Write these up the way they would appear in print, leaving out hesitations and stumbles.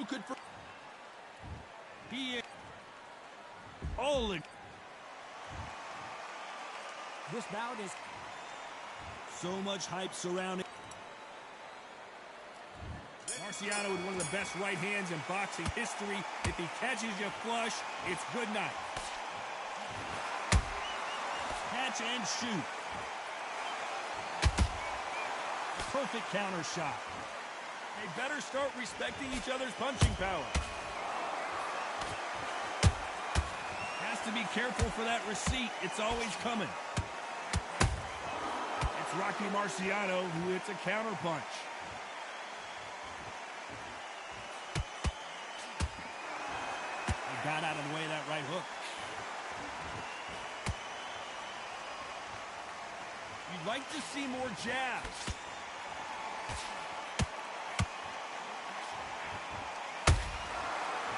Who could... He is... Holy... This bout is... So much hype surrounding... Marciano with one of the best right hands in boxing history. If he catches you flush, it's good night. Catch and shoot. Perfect counter shot. They better start respecting each other's punching power. Has to be careful for that receipt. It's always coming. It's Rocky Marciano who hits a counter punch. Got out of the way of that right hook. You'd like to see more jabs.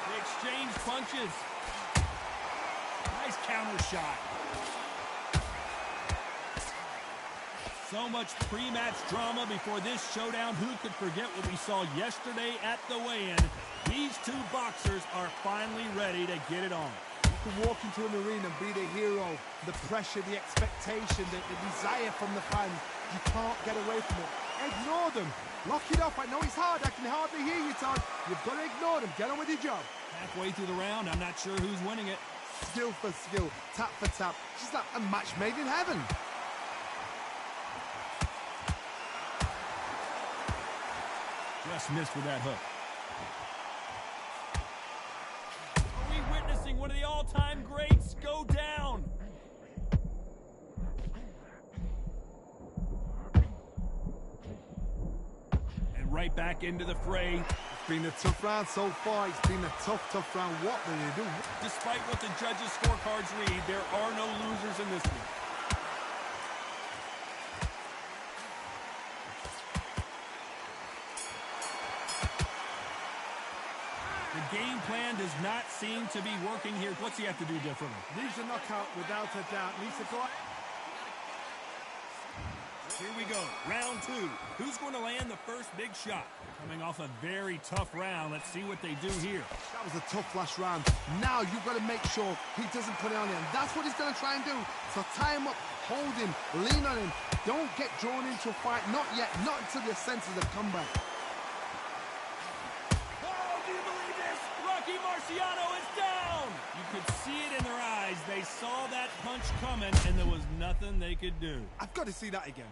They exchange punches. Nice counter shot. So much pre-match drama before this showdown. Who could forget what we saw yesterday at the weigh-in? These two boxers are finally ready to get it on. You can walk into an arena and be the hero. The pressure, the expectation, the desire from the fans. You can't get away from it. Ignore them. Lock it off. I know it's hard. I can hardly hear you, Todd. You've got to ignore them. Get on with your job. Halfway through the round, I'm not sure who's winning it. Skill for skill, tap for tap. She's like a match made in heaven. Just missed with that hook. Are we witnessing one of the all-time greats go down? And right back into the fray. It's been a tough round so far. It's been a tough round. What do they do? Despite what the judges' scorecards read, there are no losers in this one. The game plan does not seem to be working here. What's he have to do differently? Needs a knockout without a doubt. Needs to go. Here we go, round two. Who's going to land the first big shot? Coming off a very tough round. Let's see what they do here. That was a tough last round. Now you've got to make sure he doesn't put it on him. That's what he's going to try and do. So tie him up, hold him, lean on him. Don't get drawn into a fight. Not yet. Not until your senses have come back. Oh, do you believe this? Rocky Marciano is down. You could see it in their eyes. They saw that punch coming, and there was nothing they could do. I've got to see that again.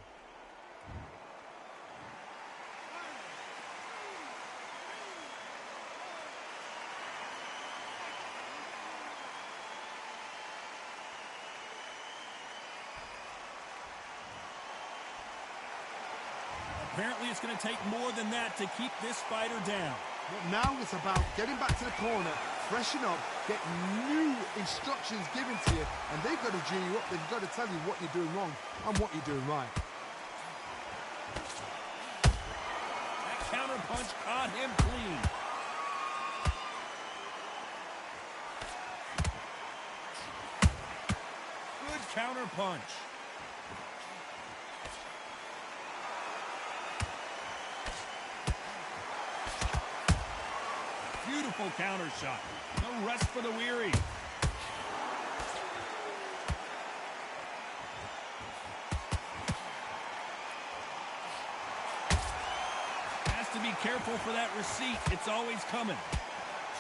Apparently, it's going to take more than that to keep this fighter down. But now it's about getting back to the corner, freshen up, get new instructions given to you, and they've got to G you up. They've got to tell you what you're doing wrong and what you're doing right. That counter punch caught him clean. Good counter punch. Beautiful counter shot. No rest for the weary. Has to be careful for that receipt. It's always coming.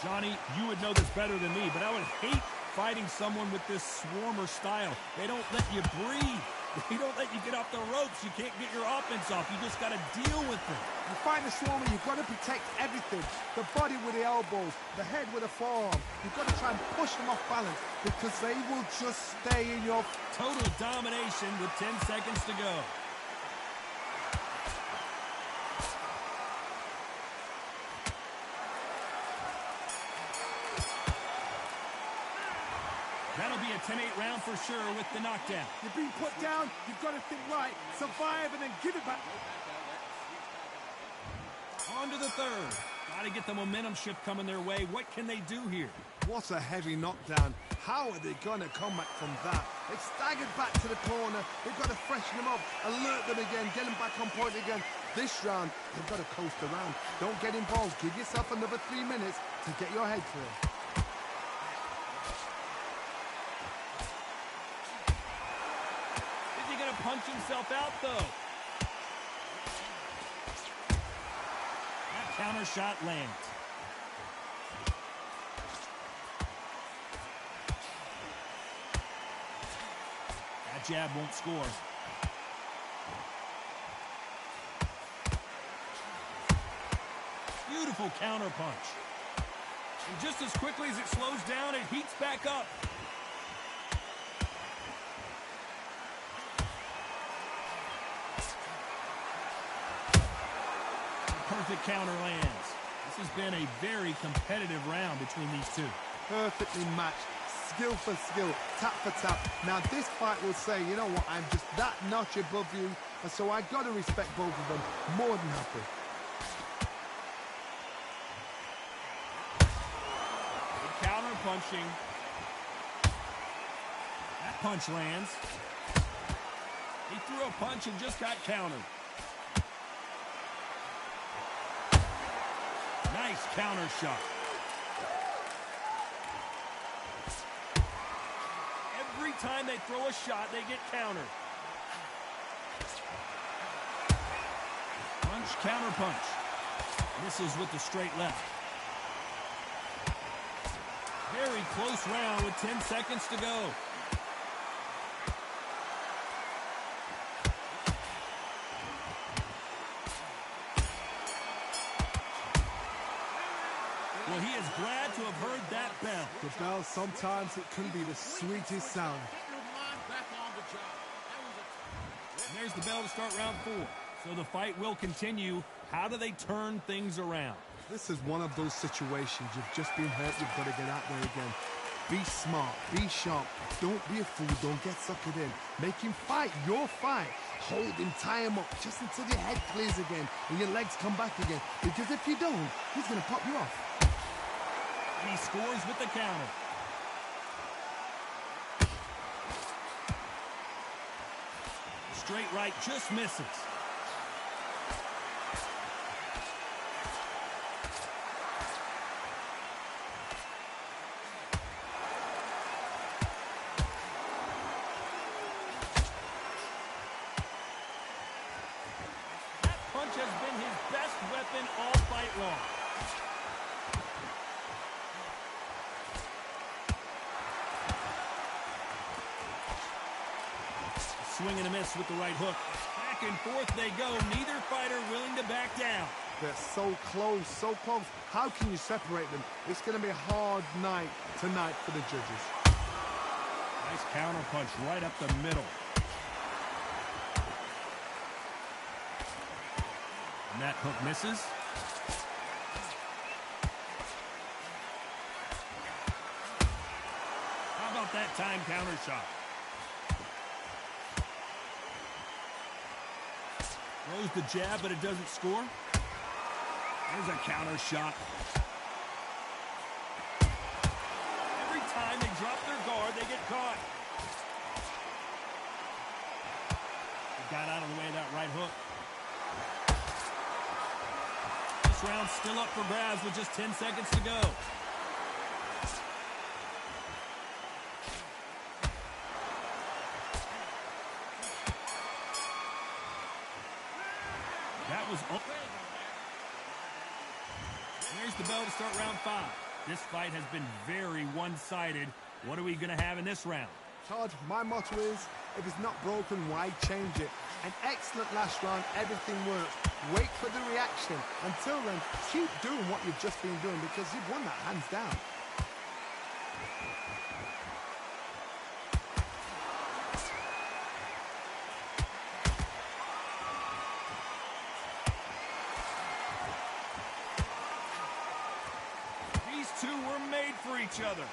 Johnny, you would know this better than me, but I would hate fighting someone with this swarmer style. They don't let you breathe. They don't let you get off the ropes. You can't get your offense off. You just got to deal with them. You fight the swarmer, you've got to protect everything. The body with the elbows, the head with the forearm. You've got to try and push them off balance because they will just stay in your... Total domination with 10 seconds to go. That'll be a 10-8 round for sure with the knockdown. You're being put down, you've got to think right, survive, and then give it back. On to the third. Got to get the momentum shift coming their way. What can they do here? What a heavy knockdown. How are they going to come back from that? They've staggered back to the corner. They've got to freshen them up, alert them again, get them back on point again. This round, you've got to coast around. Don't get involved. Give yourself another 3 minutes to get your head clear. Is he going to punch himself out, though? That counter shot lands. That jab won't score. Beautiful counter punch. And just as quickly as it slows down, it heats back up. Perfect counter lands. This has been a very competitive round between these two. Perfectly matched. Skill for skill, tap for tap. Now this fight will say, you know what, I'm just that notch above you, and so I got to respect both of them more than happy. Counter punching. That punch lands. He threw a punch and just got countered. Nice counter shot. Every time they throw a shot, they get countered. Punch, counter punch. Misses with the straight left. Very close round with 10 seconds to go. Well, he is glad to have heard that bell. The bell, sometimes it can be the sweetest sound. And there's the bell to start round 4. So the fight will continue. How do they turn things around? This is one of those situations. You've just been hurt. You've got to get out there again. Be smart. Be sharp. Don't be a fool. Don't get suckered in. Make him fight your fight. Hold him, tie him up just until your head clears again and your legs come back again. Because if you don't, he's going to pop you off. And he scores with the counter. Straight right just misses. Punch has been his best weapon all fight long. Swing and a miss with the right hook. Back and forth they go. Neither fighter willing to back down. They're so close, so close. How can you separate them? It's going to be a hard night tonight for the judges. Nice counter punch right up the middle. And that hook misses. How about that time counter shot? Throws the jab, but it doesn't score. There's a counter shot. Every time they drop their guard, they get caught. He got out of the way of that right hook. This round's still up for grabs with just 10 seconds to go. That was open. There's the bell to start round 5. This fight has been very one-sided. What are we going to have in this round? Todd, my motto is, if it's not broken, why change it? An excellent last round, everything works. Wait for the reaction. Until then, keep doing what you've just been doing because you've won that hands down. These two were made for each other.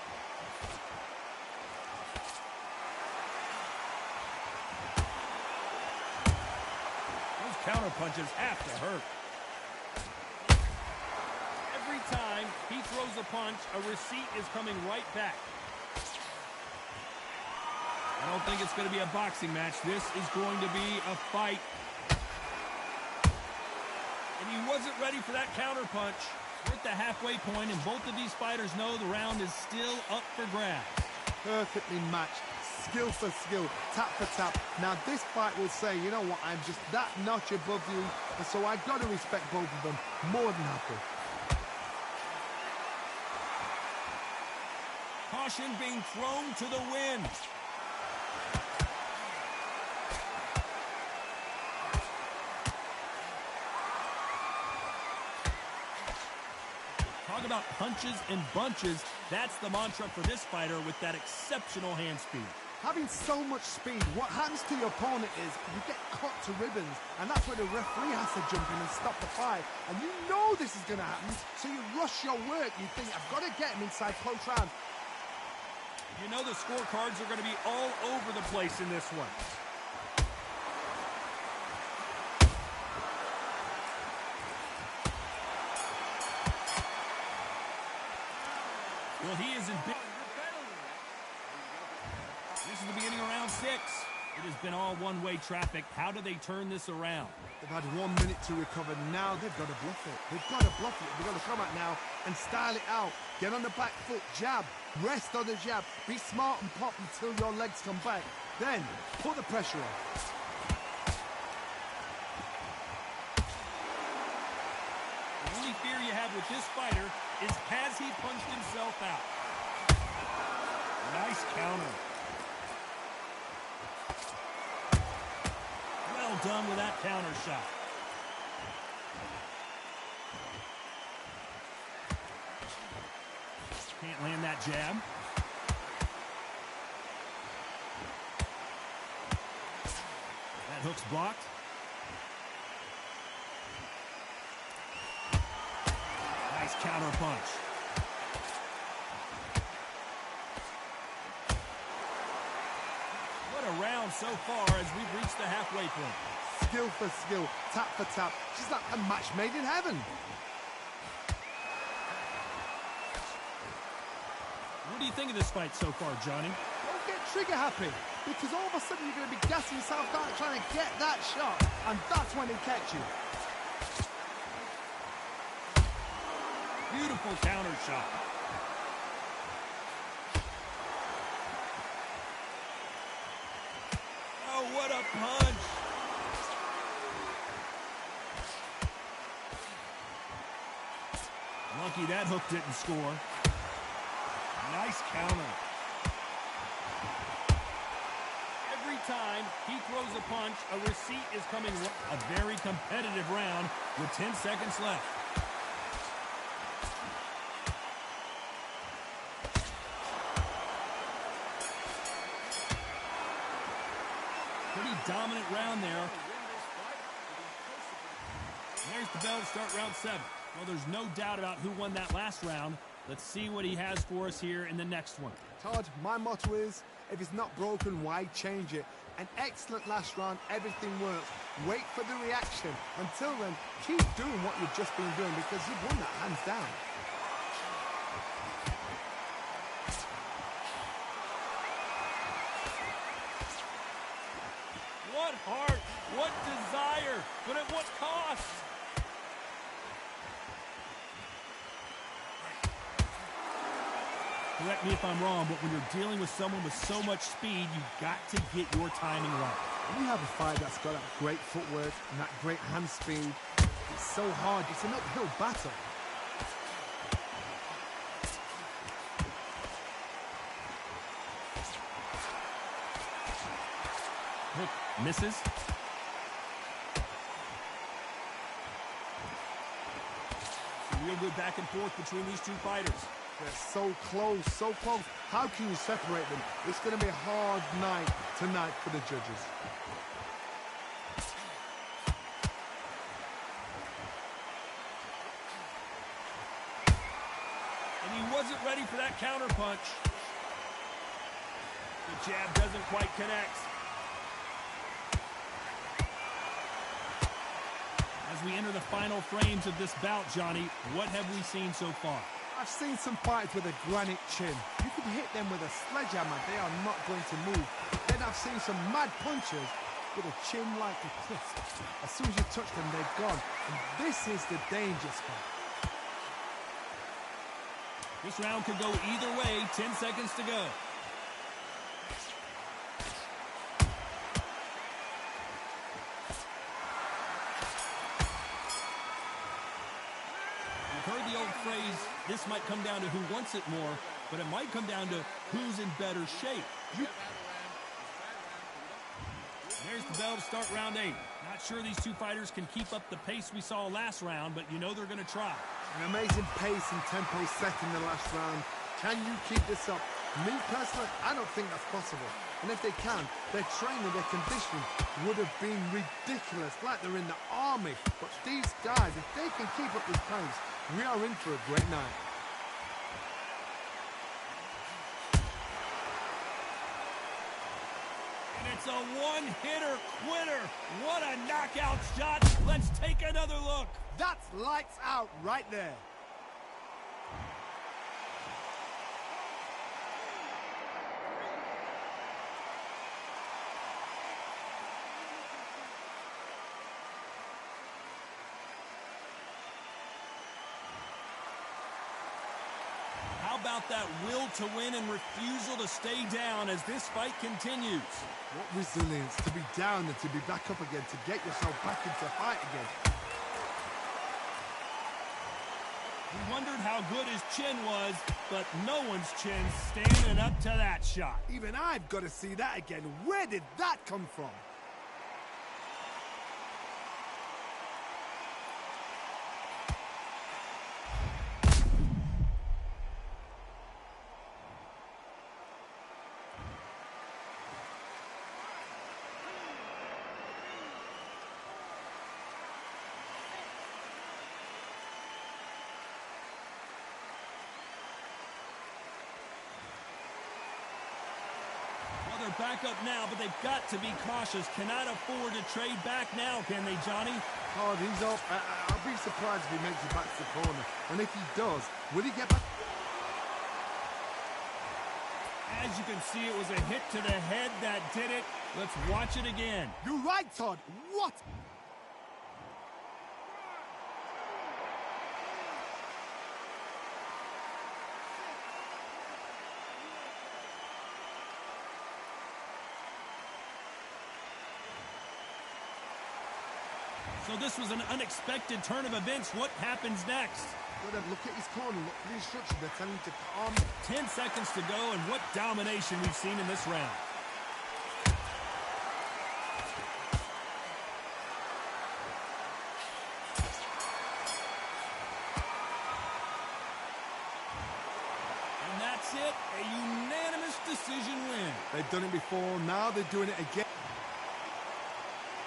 Counter punches have to hurt. Every time he throws a punch, a receipt is coming right back. I don't think it's going to be a boxing match. This is going to be a fight. And he wasn't ready for that counterpunch. We're at the halfway point, and both of these fighters know the round is still up for grabs. Perfectly matched, skill for skill, tap for tap. Now this fight will say, you know what, I'm just that notch above you, and so I've got to respect both of them more than happy. Caution being thrown to the wind. Talk about punches and bunches. That's the mantra for this fighter with that exceptional hand speed. Having so much speed, what happens to your opponent is you get cut to ribbons, and that's where the referee has to jump in and stop the fight. And you know this is going to happen, so you rush your work. You think, I've got to get him inside close round. You know the scorecards are going to be all over the place in this one. Well, he is in big... This is the beginning of round 6. It has been all one-way traffic. How do they turn this around? They've had 1 minute to recover. Now they've got to bluff it. They've got to bluff it. They've got to come out now and style it out. Get on the back foot, jab, rest on the jab. Be smart and pop until your legs come back. Then put the pressure on. The only fear you have with this fighter is, has he punched himself out? Nice counter. Well done with that counter shot. Can't land that jab. That hook's blocked. Nice counter punch. What a round so far as we've reached the halfway point. Skill for skill, tap for tap. She's like a match made in heaven. What do you think of this fight so far, Johnny? Don't get trigger happy, because all of a sudden you're going to be gassing yourself out trying to get that shot, and that's when they catch you. Beautiful counter shot. Oh, what a punch. Lucky that hook didn't score. Nice counter. Every time he throws a punch, a receipt is coming. A very competitive round with 10 seconds left. Pretty dominant round there. There's the bell to start round 7. Well, there's no doubt about who won that last round. Let's see what he has for us here in the next one. Todd, my motto is, if it's not broken, why change it? An excellent last round, everything works. Wait for the reaction. Until then, keep doing what you've just been doing, because you've won that hands down. What heart, what desire, but at what cost? Correct me if I'm wrong, but when you're dealing with someone with so much speed, you've got to get your timing right. When you have a fight that's got that great footwork and that great hand speed, it's so hard. It's an uphill battle. Hook misses. Real good back and forth between these two fighters. They're so close, so close. How can you separate them? It's going to be a hard night tonight for the judges. And he wasn't ready for that counter punch. The jab doesn't quite connect. As we enter the final frames of this bout, Johnny, what have we seen so far? I've seen some fighters with a granite chin. You can hit them with a sledgehammer, they are not going to move. Then I've seen some mad punchers, with a chin like a cliff. As soon as you touch them, they're gone. And this is the danger spot. This round could go either way. 10 seconds to go. You've heard the old phrase, this might come down to who wants it more, but it might come down to who's in better shape. There's the bell to start round 8. Not sure these two fighters can keep up the pace we saw last round, but you know they're going to try. An amazing pace and tempo set in the last round. Can you keep this up? Me personally, I don't think that's possible. And if they can, their training, their conditioning would have been ridiculous, like they're in the army. But these guys, if they can keep up this pace, we are in for a great night. It's a one-hitter quitter. What a knockout shot. Let's take another look. That's lights out right there. How about that will to win and refusal to stay down as this fight continues? What resilience to be down and to be back up again, to get yourself back into fight again. We wondered how good his chin was, but no one's chin standing up to that shot. Even I've got to see that again. Where did that come from? They're back up now, but they've got to be cautious. Cannot afford to trade back now, can they, Johnny? Oh, he's up. I'll be surprised if he makes it back to the corner. And if he does, will he get back? As you can see, it was a hit to the head that did it. Let's watch it again. You're right, Todd. What? So this was an unexpected turn of events. What happens next? Well, then look at his corner. Look at the instruction. They're telling him to calm. 10 seconds to go, and what domination we've seen in this round. And that's it. A unanimous decision win. They've done it before. Now they're doing it again.